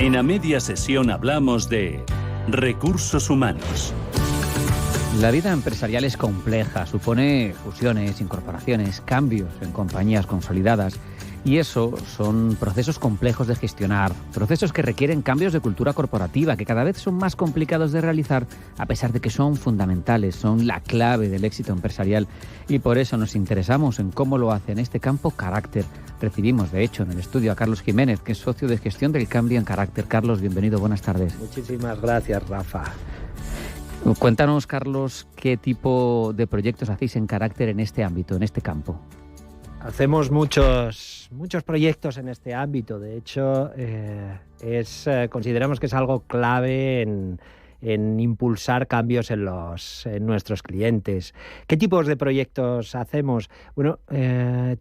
En A Media Sesión hablamos de recursos humanos. La vida empresarial es compleja, supone fusiones, incorporaciones, cambios en compañías consolidadas. Y eso son procesos complejos de gestionar, procesos que requieren cambios de cultura corporativa, que cada vez son más complicados de realizar, a pesar de que son fundamentales, son la clave del éxito empresarial. Y por eso nos interesamos en cómo lo hace en este campo Carácter. Recibimos, de hecho, en el estudio a Carlos Jiménez, que es socio de gestión del cambio en Carácter. Carlos, bienvenido, buenas tardes. Muchísimas gracias, Rafa. Cuéntanos, Carlos, qué tipo de proyectos hacéis en Carácter en este ámbito, en este campo. Hacemos muchos proyectos en este ámbito. De hecho, consideramos que es algo clave en impulsar cambios en nuestros clientes. ¿Qué tipos de proyectos hacemos? Bueno,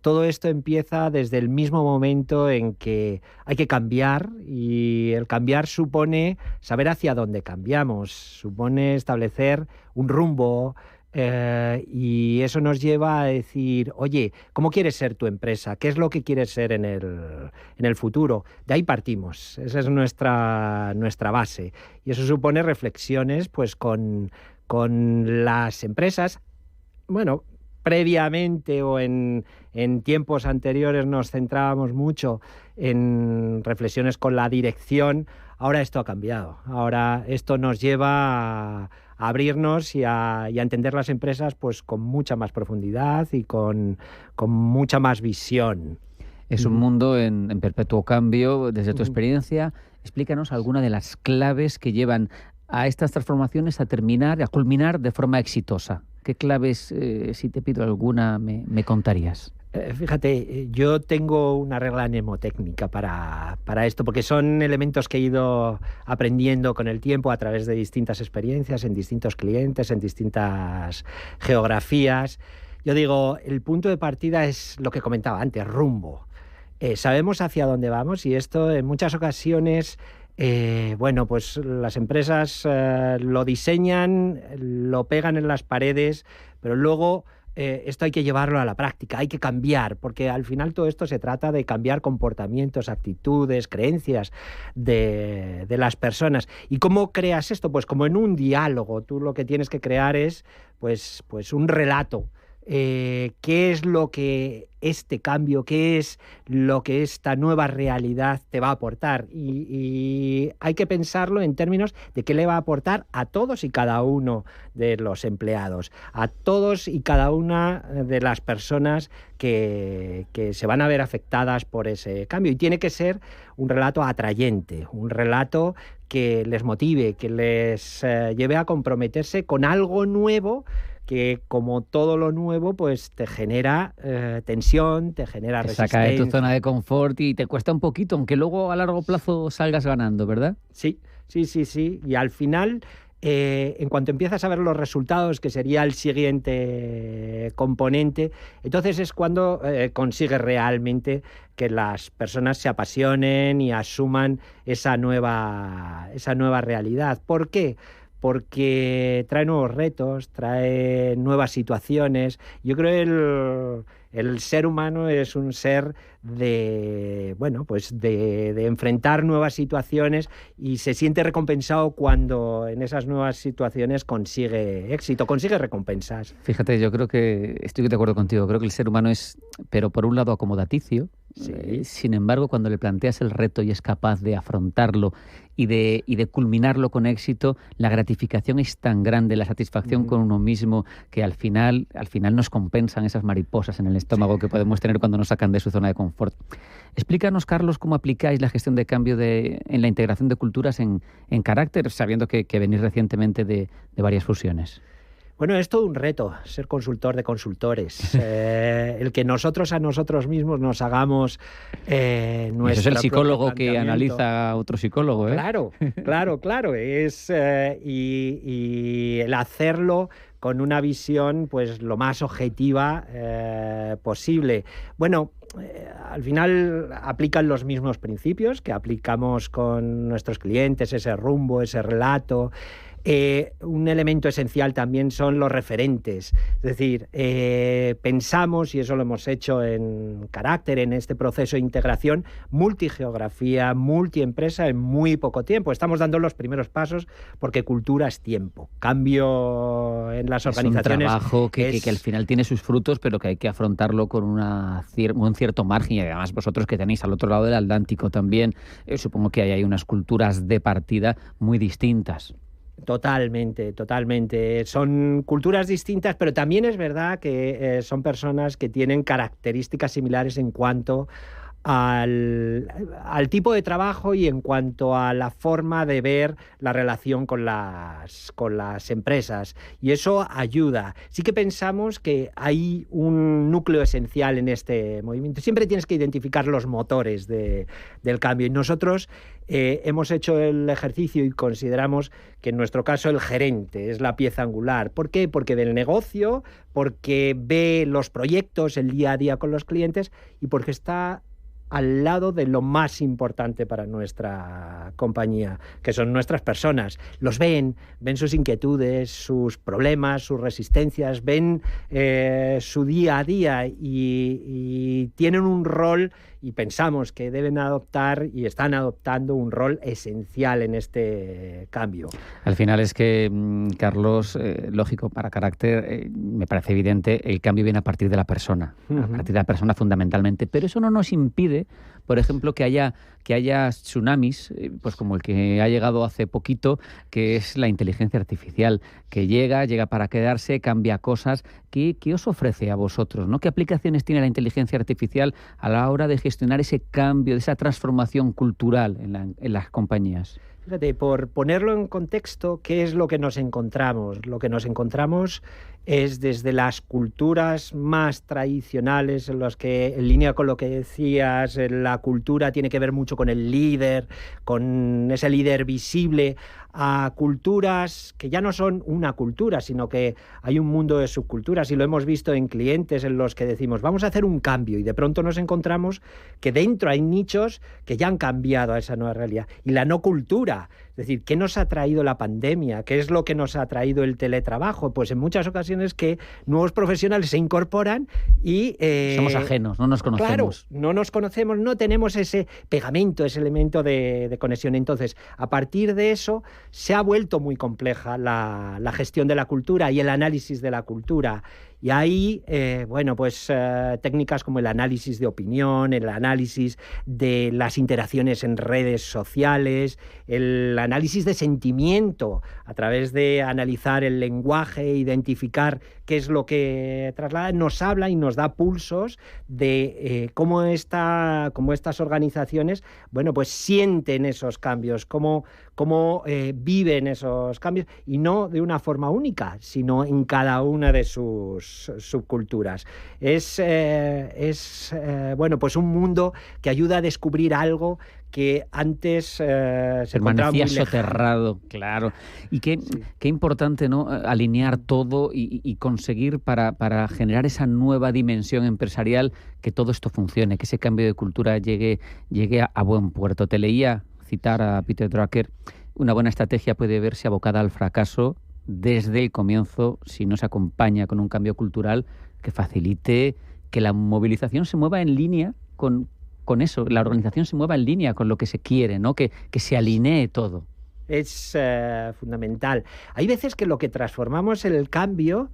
todo esto empieza desde el mismo momento en que hay que cambiar, y el cambiar supone saber hacia dónde cambiamos, supone establecer un rumbo. Y eso nos lleva a decir, oye, ¿cómo quieres ser tu empresa? ¿Qué es lo que quieres ser en el futuro? De ahí partimos, esa es nuestra base. Y eso supone reflexiones pues con las empresas. Bueno, previamente o en tiempos anteriores nos centrábamos mucho en reflexiones con la dirección. Ahora esto ha cambiado. Ahora esto nos lleva a abrirnos y a entender las empresas pues con mucha más profundidad y con mucha más visión. Es un mundo en perpetuo cambio. Desde tu experiencia, explícanos alguna de las claves que llevan a estas transformaciones a culminar de forma exitosa. ¿Qué claves, si te pido alguna, me contarías? Fíjate, yo tengo una regla mnemotécnica para esto, porque son elementos que he ido aprendiendo con el tiempo a través de distintas experiencias, en distintos clientes, en distintas geografías. Yo digo, el punto de partida es lo que comentaba antes, rumbo. Sabemos hacia dónde vamos, y esto en muchas ocasiones, pues las empresas lo diseñan, lo pegan en las paredes, pero luego esto hay que llevarlo a la práctica, hay que cambiar, porque al final todo esto se trata de cambiar comportamientos, actitudes, creencias de las personas. ¿Y cómo creas esto? Pues como en un diálogo. Tú lo que tienes que crear es pues un relato. ¿Qué es lo que este cambio, qué es lo que esta nueva realidad te va a aportar? Y hay que pensarlo en términos de qué le va a aportar a todos y cada uno de los empleados, a todos y cada una de las personas que se van a ver afectadas por ese cambio. Y tiene que ser un relato atrayente, un relato que les motive, que les lleve a comprometerse con algo nuevo, que como todo lo nuevo pues te genera tensión, te genera resistencia. Te saca de tu zona de confort y te cuesta un poquito, aunque luego a largo plazo salgas ganando, ¿verdad? Sí. Y al final, en cuanto empiezas a ver los resultados, que sería el siguiente componente, entonces es cuando consigues realmente que las personas se apasionen y asuman esa nueva realidad. ¿Por qué? Porque trae nuevos retos, trae nuevas situaciones. Yo creo que el ser humano es un ser de enfrentar nuevas situaciones, y se siente recompensado cuando en esas nuevas situaciones consigue éxito, consigue recompensas. Fíjate, yo creo que estoy de acuerdo contigo. Creo que el ser humano es, pero por un lado, acomodaticio. Sí. Sin embargo, cuando le planteas el reto y es capaz de afrontarlo y de culminarlo con éxito, la gratificación es tan grande, la satisfacción con uno mismo, que al final nos compensan esas mariposas en el estómago que podemos tener cuando nos sacan de su zona de confort. Explícanos, Carlos, cómo aplicáis la gestión de cambio en la integración de culturas en Carácter, sabiendo que venís recientemente de varias fusiones. Bueno, es todo un reto ser consultor de consultores. El que nosotros a nosotros mismos nos hagamos nuestro. Eso es el psicólogo que analiza a otro psicólogo, ¿eh? Claro. Y el hacerlo con una visión pues lo más objetiva posible. Bueno, al final aplican los mismos principios que aplicamos con nuestros clientes, ese rumbo, ese relato. Un elemento esencial también son los referentes. Es decir, pensamos, y eso lo hemos hecho en Carácter, en este proceso de integración, multigeografía, multiempresa en muy poco tiempo. Estamos dando los primeros pasos porque cultura es tiempo. Cambio en las organizaciones. Es un trabajo que al final tiene sus frutos, pero que hay que afrontarlo con un cierto margen. Y además vosotros que tenéis al otro lado del Atlántico también, supongo que hay unas culturas de partida muy distintas. Totalmente, totalmente. Son culturas distintas, pero también es verdad que son personas que tienen características similares en cuanto al tipo de trabajo y en cuanto a la forma de ver la relación con las empresas. Y eso ayuda. Sí que pensamos que hay un núcleo esencial en este movimiento. Siempre tienes que identificar los motores del cambio. Y nosotros hemos hecho el ejercicio y consideramos que en nuestro caso el gerente es la pieza angular. ¿Por qué? Porque ve el negocio, porque ve los proyectos, el día a día con los clientes y porque está al lado de lo más importante para nuestra compañía, que son nuestras personas. Los ven sus inquietudes, sus problemas, sus resistencias, ven su día a día y tienen un rol, y pensamos que deben adoptar y están adoptando un rol esencial en este cambio. Al final es que, Carlos, lógico, para Carácter, me parece evidente, el cambio viene a partir de la persona, a partir de la persona fundamentalmente, pero eso no nos impide, por ejemplo, que haya tsunamis, pues como el que ha llegado hace poquito, que es la inteligencia artificial, que llega para quedarse, cambia cosas. ¿Qué os ofrece a vosotros, ¿no? ¿Qué aplicaciones tiene la inteligencia artificial a la hora de gestionar ese cambio, de esa transformación cultural en las compañías? Fíjate, por ponerlo en contexto, ¿qué es lo que nos encontramos? Lo que nos encontramos es desde las culturas más tradicionales, en las que, en línea con lo que decías, la cultura tiene que ver mucho con el líder, con ese líder visible, a culturas que ya no son una cultura, sino que hay un mundo de subculturas, y lo hemos visto en clientes en los que decimos, vamos a hacer un cambio, y de pronto nos encontramos que dentro hay nichos que ya han cambiado a esa nueva realidad. Y la no cultura, es decir, ¿qué nos ha traído la pandemia? ¿Qué es lo que nos ha traído el teletrabajo? Pues en muchas ocasiones que nuevos profesionales se incorporan y... somos ajenos, no nos conocemos. Claro, no nos conocemos, no tenemos ese pegamento, ese elemento de conexión. Entonces, a partir de eso, se ha vuelto muy compleja la gestión de la cultura y el análisis de la cultura. Y ahí, técnicas como el análisis de opinión, el análisis de las interacciones en redes sociales, el análisis de sentimiento, a través de analizar el lenguaje, identificar qué es lo que traslada, nos habla y nos da pulsos de cómo estas organizaciones, sienten esos cambios, cómo viven esos cambios, y no de una forma única, sino en cada una de sus subculturas. Es un mundo que ayuda a descubrir algo que antes se permanecía soterrado, claro. Y qué importante, ¿no?, alinear todo y conseguir para generar esa nueva dimensión empresarial, que todo esto funcione, que ese cambio de cultura llegue a buen puerto. Te leía citar a Peter Drucker: una buena estrategia puede verse abocada al fracaso desde el comienzo si no se acompaña con un cambio cultural que facilite que la movilización se mueva en línea con eso, la organización se mueva en línea con lo que se quiere, ¿no? Que se alinee todo. Es fundamental. Hay veces que lo que transformamos en el cambio,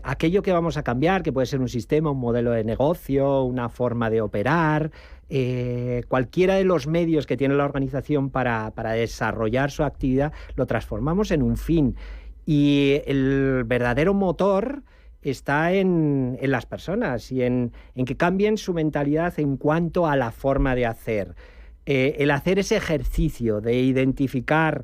aquello que vamos a cambiar, que puede ser un sistema, un modelo de negocio, una forma de operar, cualquiera de los medios que tiene la organización para desarrollar su actividad, lo transformamos en un fin. Y el verdadero motor está en las personas y en que cambien su mentalidad en cuanto a la forma de hacer. El hacer ese ejercicio de identificar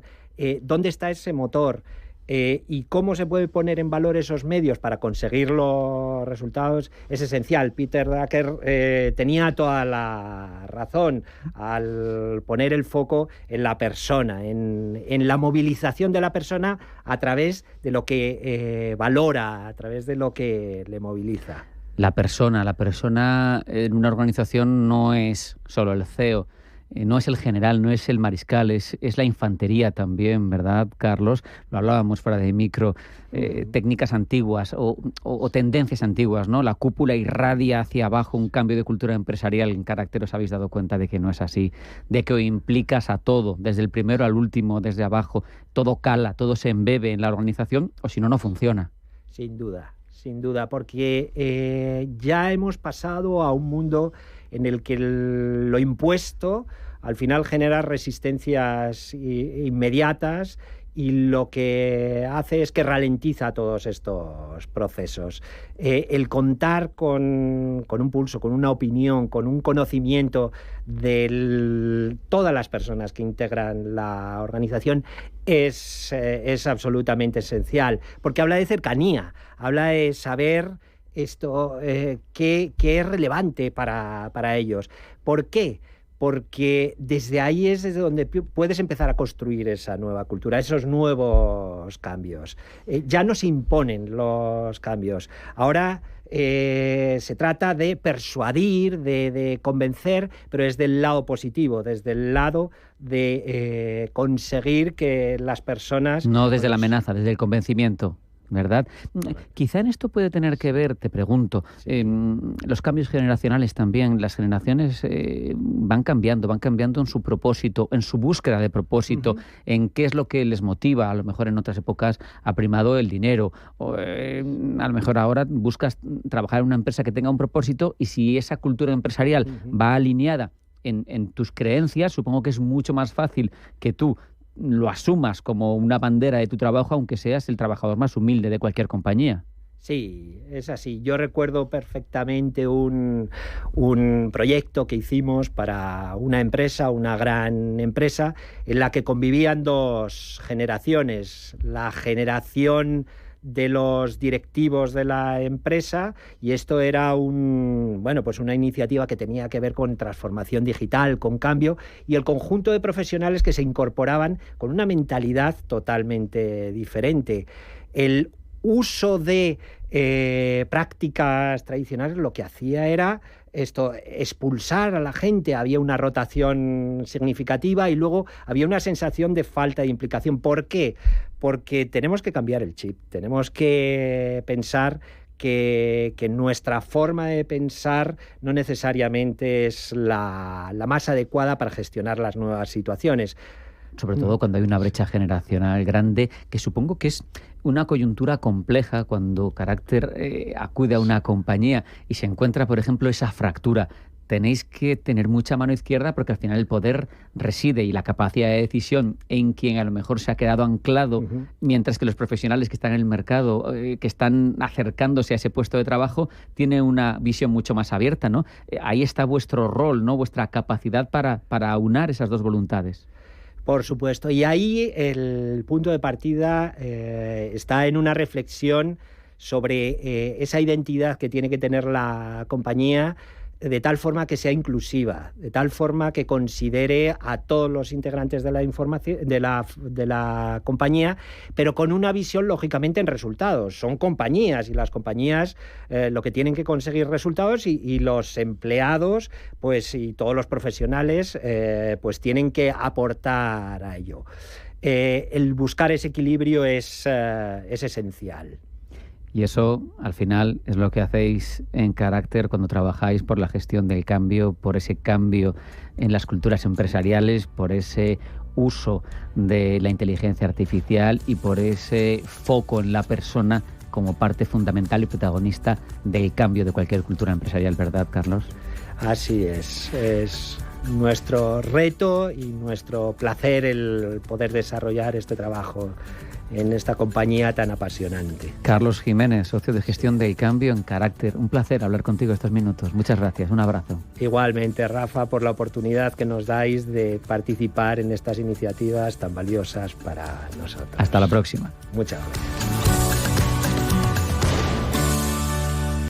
dónde está ese motor, y cómo se puede poner en valor esos medios para conseguir los resultados es esencial. Peter Drucker tenía toda la razón al poner el foco en la persona, en la movilización de la persona a través de lo que valora, a través de lo que le moviliza. La persona en una organización no es solo el CEO. no es el general, no es el mariscal, es la infantería también, ¿verdad, Carlos? Lo hablábamos fuera de micro, técnicas antiguas o tendencias antiguas, ¿no? La cúpula irradia hacia abajo un cambio de cultura empresarial. En Carácter os habéis dado cuenta de que no es así, de que implicas a todo, desde el primero al último, desde abajo, todo cala, todo se embebe en la organización, o si no, no funciona. Sin duda, porque ya hemos pasado a un mundo en el que lo impuesto al final genera resistencias inmediatas y lo que hace es que ralentiza todos estos procesos. El contar con un pulso, con una opinión, con un conocimiento de todas las personas que integran la organización es absolutamente esencial, porque habla de cercanía, habla de saber esto qué es relevante para ellos. ¿Por qué? Porque desde ahí es desde donde puedes empezar a construir esa nueva cultura, esos nuevos cambios. Ya no se imponen los cambios. Ahora se trata de persuadir, de convencer, pero desde el lado positivo, desde el lado de conseguir que las personas... No desde la amenaza, desde el convencimiento, ¿verdad? Quizá en esto puede tener que ver, te pregunto, los cambios generacionales también. Las generaciones van cambiando en su propósito, en su búsqueda de propósito, en qué es lo que les motiva. A lo mejor en otras épocas ha primado el dinero, o, a lo mejor ahora buscas trabajar en una empresa que tenga un propósito, y si esa cultura empresarial va alineada en tus creencias, supongo que es mucho más fácil que tú lo asumas como una bandera de tu trabajo, aunque seas el trabajador más humilde de cualquier compañía. Sí, es así. Yo recuerdo perfectamente un proyecto que hicimos para una empresa, una gran empresa, en la que convivían dos generaciones. La generación de los directivos de la empresa, y esto era una iniciativa que tenía que ver con transformación digital, con cambio, y el conjunto de profesionales que se incorporaban con una mentalidad totalmente diferente. El uso de prácticas tradicionales lo que hacía era expulsar a la gente. Había una rotación significativa y luego había una sensación de falta de implicación. ¿Por qué? Porque tenemos que cambiar el chip, tenemos que pensar que nuestra forma de pensar no necesariamente es la más adecuada para gestionar las nuevas situaciones. Sobre todo cuando hay una brecha generacional grande, que supongo que es una coyuntura compleja cuando Carácter acude a una compañía y se encuentra, por ejemplo, esa fractura. Tenéis que tener mucha mano izquierda, porque al final el poder reside y la capacidad de decisión en quien a lo mejor se ha quedado anclado, mientras que los profesionales que están en el mercado, que están acercándose a ese puesto de trabajo, tienen una visión mucho más abierta, ¿no? Ahí está vuestro rol, ¿no? Vuestra capacidad para aunar esas dos voluntades. Por supuesto, y ahí el punto de partida está en una reflexión sobre esa identidad que tiene que tener la compañía, de tal forma que sea inclusiva, de tal forma que considere a todos los integrantes de la compañía, pero con una visión lógicamente en resultados. Son compañías, y las compañías lo que tienen que conseguir resultados, y los empleados, pues, y todos los profesionales pues tienen que aportar a ello. El buscar ese equilibrio es esencial. Y eso, al final, es lo que hacéis en Carácter cuando trabajáis por la gestión del cambio, por ese cambio en las culturas empresariales, por ese uso de la inteligencia artificial y por ese foco en la persona como parte fundamental y protagonista del cambio de cualquier cultura empresarial, ¿verdad, Carlos? Así es nuestro reto y nuestro placer el poder desarrollar este trabajo en esta compañía tan apasionante. Carlos Jiménez, socio de gestión del cambio en Carácter. Un placer hablar contigo estos minutos. Muchas gracias. Un abrazo. Igualmente, Rafa, por la oportunidad que nos dais de participar en estas iniciativas tan valiosas para nosotros. Hasta la próxima. Muchas gracias.